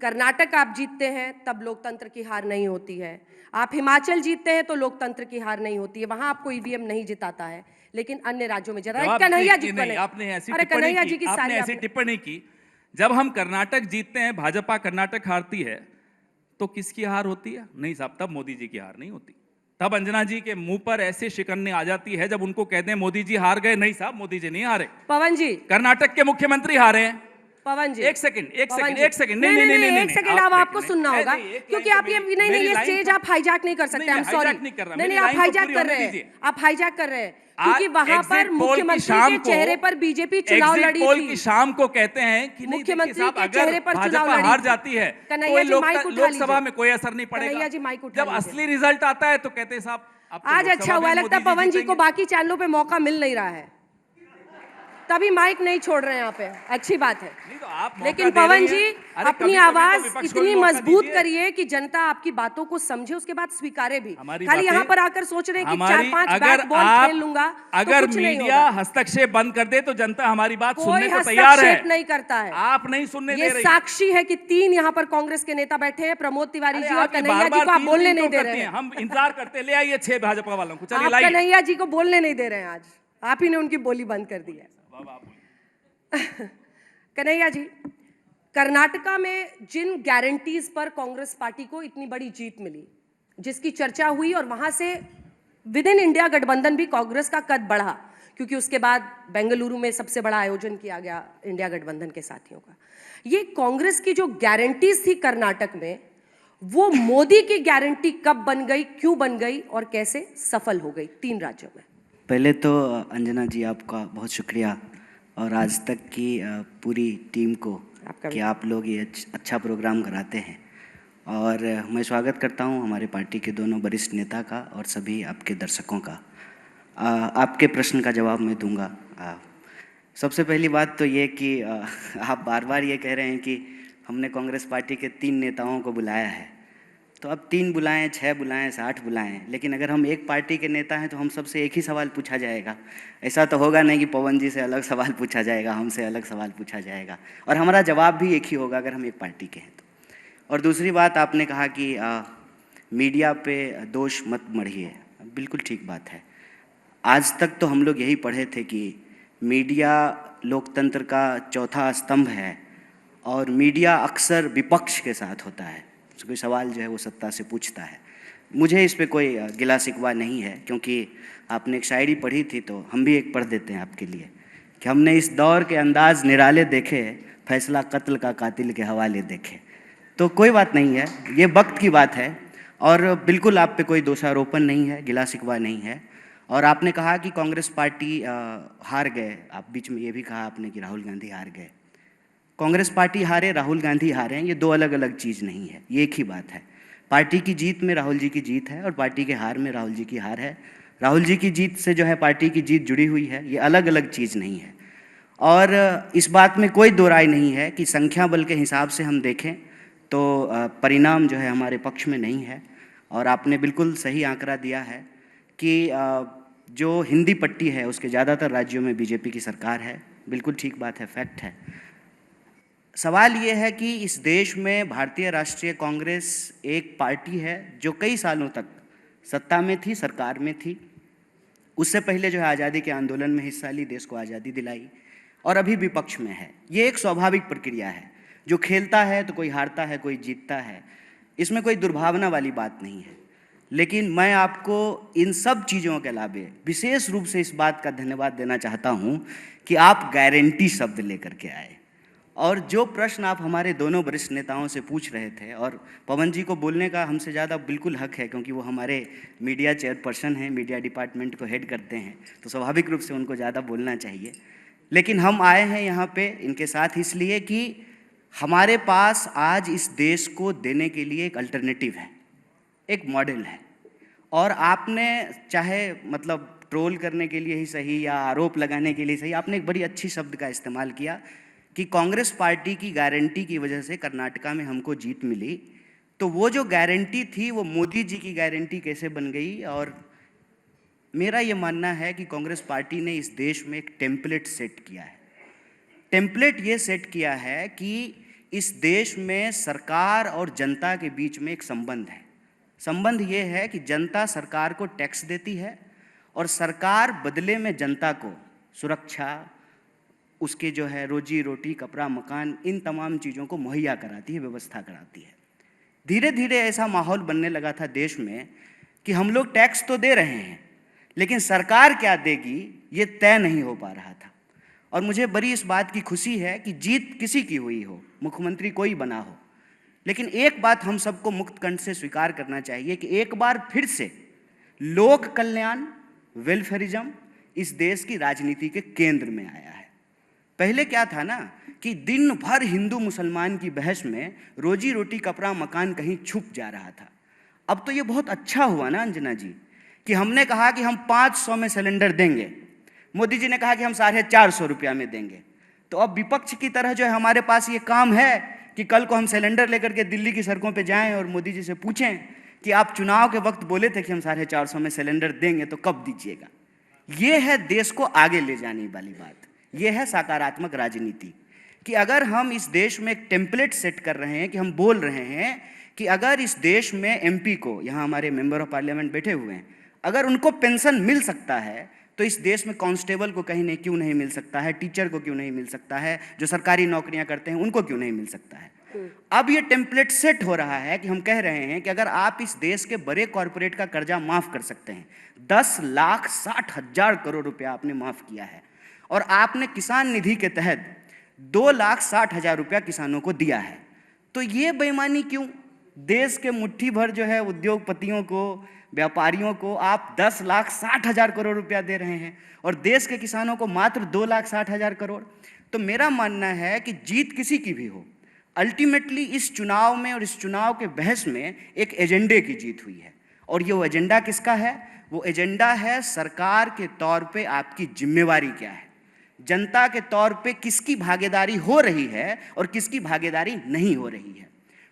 कर्नाटक आप जीतते हैं तब लोकतंत्र की हार नहीं होती है, आप हिमाचल जीतते हैं तो लोकतंत्र की हार नहीं होती है, वहां आपको ईवीएम नहीं जिताता है, लेकिन अन्य राज्यों में जरा कन्हैया जी नहीं, आपने ऐसी अरे टिप्पणी कन्हैया की, जी की आपने सारी ऐसी टिप्पणी की। जब हम कर्नाटक जीतते हैं, भाजपा कर्नाटक हारती है, तो किसकी हार होती है? नहीं साहब, तब मोदी जी की हार नहीं होती। तब अंजना जी के मुंह पर ऐसे शिकन्ने आ जाती है जब उनको कहते हैं मोदी जी हार गए। नहीं साहब, मोदी जी नहीं हारे, पवन जी, कर्नाटक के मुख्यमंत्री हारे हैं। पवन जी, एक सेकंड नहीं नहीं नहीं एक सेकंड, अब आपको सुनना होगा क्योंकि आप ये नहीं नहीं ये स्टेज आप हाईजैक नहीं कर सकते। आई एम सॉरी, नहीं नहीं आप हाईजैक कर रहे हैं, आप हाईजैक कर रहे हैं क्योंकि वहां पर मुख्यमंत्री के चेहरे पर बीजेपी चुनाव लड़ी थी। पोल की शाम को कहते हैं कि मुख्यमंत्री के चेहरे पर चुनाव लड़ी हार जाती है तो लोकसभा में कोई असर नहीं पड़ेगा। कन्हैया जी माइक उठा जब असली रिजल्ट आता है तो कहते हैं साहब आज अच्छा हुआ, लगता है पवन जी को बाकी चैनलों पे मौका मिल नहीं रहा है, तभी माइक नहीं छोड़ रहे हैं यहाँ पे, अच्छी बात है। लेकिन पवन जी अपनी आवाज इतनी मजबूत करिए कि जनता आपकी बातों को समझे, उसके बाद स्वीकारे भी। खाली यहाँ पर आकर सोच रहे हैं कि 4-5 बैट बॉल खेल लूंगा, अगर मीडिया हस्तक्षेप बंद कर दे तो जनता हमारी बात सुनने को तैयार है। नहीं करता है, आप नहीं सुनने दे रही। ये साक्षी है कि 3 यहाँ पर कांग्रेस के नेता बैठे हैं, प्रमोद तिवारी जी और कन्हैया जी को आप बोलने नहीं दे रहे हैं। हम इंतजार करते, ले आइए 6 भाजपा वालों को, चलिए लाइए। कन्हैया जी को बोलने नहीं दे रहे हैं, आज आप ही ने उनकी बोली बंद कर दी है। कन्हैया जी, कर्नाटका में जिन गारंटीज पर कांग्रेस पार्टी को इतनी बड़ी जीत मिली, जिसकी चर्चा हुई, और वहां से विद इन इंडिया गठबंधन भी कांग्रेस का कद बढ़ा क्योंकि उसके बाद बेंगलुरु में सबसे बड़ा आयोजन किया गया इंडिया गठबंधन के साथियों का। ये कांग्रेस की जो गारंटीज थी कर्नाटक में, वो मोदी की गारंटी कब बन गई, क्यों बन गई और कैसे सफल हो गई 3 राज्यों में? पहले तो अंजना जी आपका बहुत शुक्रिया और आज तक की पूरी टीम को कि आप लोग ये अच्छा प्रोग्राम कराते हैं। और मैं स्वागत करता हूं हमारे पार्टी के दोनों वरिष्ठ नेता का और सभी आपके दर्शकों का। आपके प्रश्न का जवाब मैं दूंगा। सबसे पहली बात तो ये कि आप बार बार ये कह रहे हैं कि हमने कांग्रेस पार्टी के 3 नेताओं को बुलाया है, तो अब 3 बुलाएं, 6 बुलाएं, 60 बुलाएं, लेकिन अगर हम एक पार्टी के नेता हैं तो हम सबसे एक ही सवाल पूछा जाएगा। ऐसा तो होगा नहीं कि पवन जी से अलग सवाल पूछा जाएगा, हमसे अलग सवाल पूछा जाएगा, और हमारा जवाब भी एक ही होगा अगर हम एक पार्टी के हैं तो। और दूसरी बात, आपने कहा कि मीडिया पे दोष मत मढ़िए, बिल्कुल ठीक बात है। आज तक तो हम लोग यही पढ़े थे कि मीडिया लोकतंत्र का चौथा स्तंभ है और मीडिया अक्सर विपक्ष के साथ होता है, कोई सवाल जो है वो सत्ता से पूछता है। मुझे इस पे कोई गिला शिकवा नहीं है, क्योंकि आपने एक शायरी पढ़ी थी तो हम भी एक पढ़ देते हैं आपके लिए कि हमने इस दौर के अंदाज निराले देखे, फैसला कत्ल का कातिल के हवाले देखे। तो कोई बात नहीं है, ये वक्त की बात है और बिल्कुल आप पे कोई दोषारोपण नहीं है, गिला शिकवा नहीं है। और आपने कहा कि कांग्रेस पार्टी हार गए, आप बीच में ये भी कहा आपने कि राहुल गांधी हार गए। कांग्रेस पार्टी हारे, राहुल गांधी हारे, ये 2 अलग अलग चीज़ नहीं है, ये एक ही बात है। पार्टी की जीत में राहुल जी की जीत है और पार्टी के हार में राहुल जी की हार है। राहुल जी की जीत से जो है पार्टी की जीत जुड़ी हुई है, ये अलग अलग चीज़ नहीं है। और इस बात में कोई दो राय नहीं है कि संख्या बल के हिसाब से हम देखें तो परिणाम जो है हमारे पक्ष में नहीं है। और आपने बिल्कुल सही आंकड़ा दिया है कि जो हिंदी पट्टी है उसके ज़्यादातर राज्यों में बीजेपी की सरकार है, बिल्कुल ठीक बात है, फैक्ट है। सवाल ये है कि इस देश में भारतीय राष्ट्रीय कांग्रेस एक पार्टी है जो कई सालों तक सत्ता में थी, सरकार में थी। उससे पहले जो है आज़ादी के आंदोलन में हिस्सा ली, देश को आज़ादी दिलाई, और अभी विपक्ष में है। ये एक स्वाभाविक प्रक्रिया है, जो खेलता है तो कोई हारता है, कोई जीतता है, इसमें कोई दुर्भावना वाली बात नहीं है। लेकिन मैं आपको इन सब चीज़ों के अलावे विशेष रूप से इस बात का धन्यवाद देना चाहता हूँ कि आप गारंटी शब्द लेकर के आए। और जो प्रश्न आप हमारे दोनों वरिष्ठ नेताओं से पूछ रहे थे, और पवन जी को बोलने का हमसे ज़्यादा बिल्कुल हक है क्योंकि वो हमारे मीडिया चेयरपर्सन हैं, मीडिया डिपार्टमेंट को हेड करते हैं, तो स्वाभाविक रूप से उनको ज़्यादा बोलना चाहिए। लेकिन हम आए हैं यहाँ पे इनके साथ इसलिए कि हमारे पास आज इस देश को देने के लिए एक अल्टरनेटिव है, एक मॉडल है। और आपने चाहे मतलब ट्रोल करने के लिए ही सही या आरोप लगाने के लिए सही, आपने एक बड़ी अच्छी शब्द का इस्तेमाल किया कि कांग्रेस पार्टी की गारंटी की वजह से कर्नाटका में हमको जीत मिली। तो वो जो गारंटी थी वो मोदी जी की गारंटी कैसे बन गई? और मेरा ये मानना है कि कांग्रेस पार्टी ने इस देश में एक टेम्पलेट सेट किया है। टेम्पलेट ये सेट किया है कि इस देश में सरकार और जनता के बीच में एक संबंध है। संबंध ये है कि जनता सरकार को टैक्स देती है और सरकार बदले में जनता को सुरक्षा, उसके जो है रोजी रोटी, कपड़ा, मकान, इन तमाम चीज़ों को मुहैया कराती है, व्यवस्था कराती है। धीरे धीरे ऐसा माहौल बनने लगा था देश में कि हम लोग टैक्स तो दे रहे हैं, लेकिन सरकार क्या देगी ये तय नहीं हो पा रहा था। और मुझे बड़ी इस बात की खुशी है कि जीत किसी की हुई हो, मुख्यमंत्री कोई बना हो, लेकिन एक बात हम सबको मुक्त कंठ से स्वीकार करना चाहिए कि एक बार फिर से लोक कल्याण, वेलफेयरिज्म इस देश की राजनीति के केंद्र में आया है। पहले क्या था ना कि दिन भर हिंदू मुसलमान की बहस में रोजी रोटी, कपड़ा, मकान कहीं छुप जा रहा था। अब तो ये बहुत अच्छा हुआ ना अंजना जी कि हमने कहा कि हम 500 में सिलेंडर देंगे, मोदी जी ने कहा कि हम 450 रुपया में देंगे। तो अब विपक्ष की तरह जो है हमारे पास ये काम है कि कल को हम सिलेंडर लेकर के दिल्ली की सड़कों पे जाएं और मोदी जी से पूछें कि आप चुनाव के वक्त बोले थे कि हम 450 में सिलेंडर देंगे, तो कब दीजिएगा। ये है देश को आगे ले जाने वाली बात, ये है सकारात्मक राजनीति कि अगर हम इस देश में एक टेम्पलेट सेट कर रहे हैं कि हम बोल रहे हैं कि अगर इस देश में एमपी को, यहाँ हमारे मेंबर ऑफ पार्लियामेंट बैठे हुए हैं, अगर उनको पेंशन मिल सकता है तो इस देश में कांस्टेबल को कहीं नहीं क्यों नहीं मिल सकता है, टीचर को क्यों नहीं मिल सकता है, जो सरकारी नौकरियां करते हैं उनको क्यों नहीं मिल सकता है। अब ये टेम्पलेट सेट हो रहा है कि हम कह रहे हैं कि अगर आप इस देश के बड़े कॉरपोरेट का कर्जा माफ कर सकते हैं, 10,60,000 करोड़ रुपया आपने माफ किया है, और आपने किसान निधि के तहत 2,60,000 रुपया किसानों को दिया है, तो ये बेईमानी क्यों? देश के मुट्ठी भर जो है उद्योगपतियों को, व्यापारियों को आप 10,60,000 करोड़ रुपया दे रहे हैं और देश के किसानों को मात्र 2,60,000 करोड़। तो मेरा मानना है कि जीत किसी की भी हो, अल्टीमेटली इस चुनाव में और इस चुनाव के बहस में एक एजेंडे की जीत हुई है। और ये वो एजेंडा किसका है? वो एजेंडा है सरकार के तौर पे आपकी जिम्मेवारी क्या है, जनता के तौर पे किसकी भागीदारी हो रही है और किसकी भागीदारी नहीं हो रही है।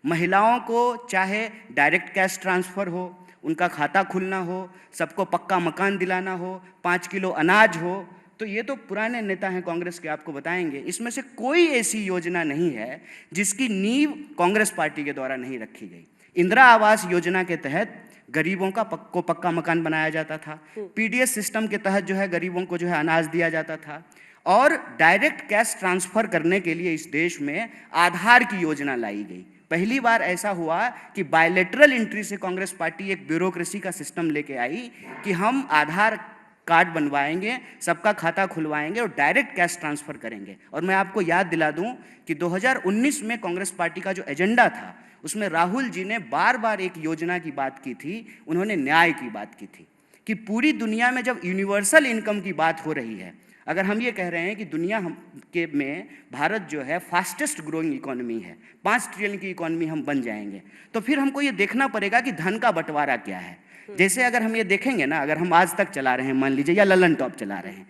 महिलाओं को चाहे डायरेक्ट कैश ट्रांसफ़र हो, उनका खाता खुलना हो, सबको पक्का मकान दिलाना हो, 5 किलो अनाज हो, तो ये तो पुराने नेता हैं कांग्रेस के, आपको बताएंगे। इसमें से कोई ऐसी योजना नहीं है जिसकी नींव कांग्रेस पार्टी के द्वारा नहीं रखी गई। इंदिरा आवास योजना के तहत गरीबों का पक्का मकान बनाया जाता था, पीडीएस सिस्टम के तहत जो है गरीबों को जो है अनाज दिया जाता था, और डायरेक्ट कैश ट्रांसफ़र करने के लिए इस देश में आधार की योजना लाई गई। पहली बार ऐसा हुआ कि बायलैटरल एंट्री से कांग्रेस पार्टी एक ब्यूरोक्रेसी का सिस्टम लेके आई कि हम आधार कार्ड बनवाएंगे, सबका खाता खुलवाएंगे और डायरेक्ट कैश ट्रांसफ़र करेंगे। और मैं आपको याद दिला दूं कि 2019 में कांग्रेस पार्टी का जो एजेंडा था उसमें राहुल जी ने बार बार एक योजना की बात की थी, उन्होंने न्याय की बात की थी कि पूरी दुनिया में जब यूनिवर्सल इनकम की बात हो रही है, अगर हम ये कह रहे हैं कि दुनिया में भारत जो है फास्टेस्ट ग्रोइंग इकोनॉमी है, 5 ट्रिलियन की इकोनॉमी हम बन जाएंगे, तो फिर हमको ये देखना पड़ेगा कि धन का बंटवारा क्या है। जैसे अगर हम ये देखेंगे ना, अगर हम आज तक चला रहे हैं मान लीजिए, या ललन टॉप चला रहे हैं,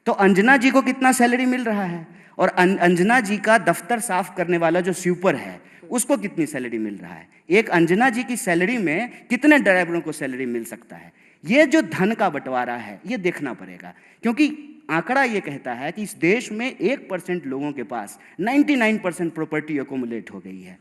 तो अंजना जी को कितना सैलरी मिल रहा है, और अंजना जी का दफ्तर साफ करने वाला जो स्वीपर है उसको कितनी सैलरी मिल रहा है। एक अंजना जी की सैलरी में कितने ड्राइवरों को सैलरी मिल सकता है। ये जो धन का बंटवारा है ये देखना पड़ेगा, क्योंकि आंकड़ा ये कहता है कि इस देश में 1% लोगों के पास 99% प्रॉपर्टी अकोमुलेट हो गई है।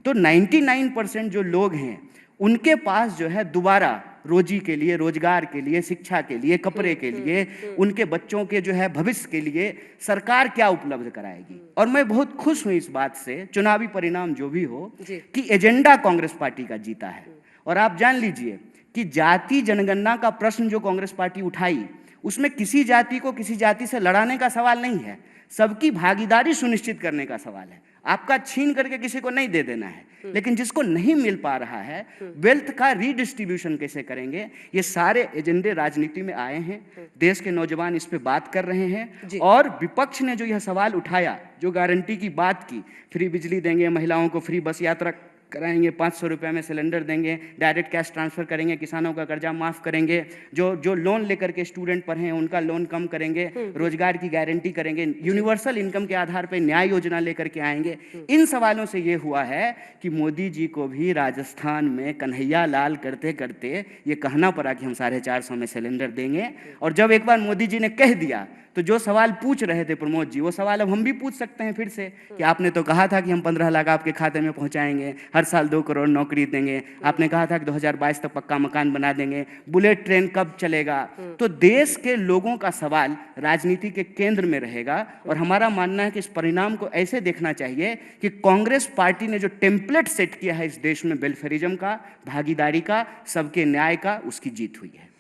तो 99% जो लोग हैं उनके पास जो है दोबारा रोजी के लिए, रोजगार के लिए, शिक्षा के लिए, कपड़े के लिए, उनके बच्चों के जो है भविष्य के लिए सरकार क्या उपलब्ध कराएगी। और मैं बहुत खुश हूं इस बात से, चुनावी परिणाम जो भी हो, कि एजेंडा कांग्रेस पार्टी का जीता है। और आप जान लीजिए कि जाति जनगणना का प्रश्न जो कांग्रेस पार्टी उठाई, उसमें किसी जाति को किसी जाति से लड़ाने का सवाल नहीं है, सबकी भागीदारी सुनिश्चित करने का सवाल है। आपका छीन करके किसी को नहीं दे देना है, लेकिन जिसको नहीं मिल पा रहा है वेल्थ का रीडिस्ट्रीब्यूशन कैसे करेंगे, ये सारे एजेंडे राजनीति में आए हैं। देश के नौजवान इस पे बात कर रहे हैं, और विपक्ष ने जो यह सवाल उठाया, जो गारंटी की बात की, फ्री बिजली देंगे, महिलाओं को फ्री बस यात्रा कराएंगे, 500 रुपये में सिलेंडर देंगे, डायरेक्ट कैश ट्रांसफ़र करेंगे, किसानों का कर्जा माफ़ करेंगे, जो लोन लेकर के स्टूडेंट पढ़े हैं उनका लोन कम करेंगे, रोजगार की गारंटी करेंगे, यूनिवर्सल इनकम के आधार पर न्याय योजना लेकर के आएंगे। इन सवालों से ये हुआ है कि मोदी जी को भी राजस्थान में कन्हैया लाल करते करते ये कहना पड़ा कि हम 450 में सिलेंडर देंगे। और जब एक बार मोदी जी ने कह दिया तो जो सवाल पूछ रहे थे प्रमोद जी, वो सवाल अब हम भी पूछ सकते हैं फिर से कि आपने तो कहा था कि हम 15 लाख आपके खाते में पहुंचाएंगे, हर साल 2 करोड़ नौकरी देंगे, आपने कहा था कि 2022 तक पक्का मकान बना देंगे, बुलेट ट्रेन कब चलेगा। तो देश के लोगों का सवाल राजनीति के केंद्र में रहेगा। और हमारा मानना है कि इस परिणाम को ऐसे देखना चाहिए कि कांग्रेस पार्टी ने जो टेम्पलेट सेट किया है इस देश में वेलफेयरिज्म का, भागीदारी का, सबके न्याय का, उसकी जीत हुई है।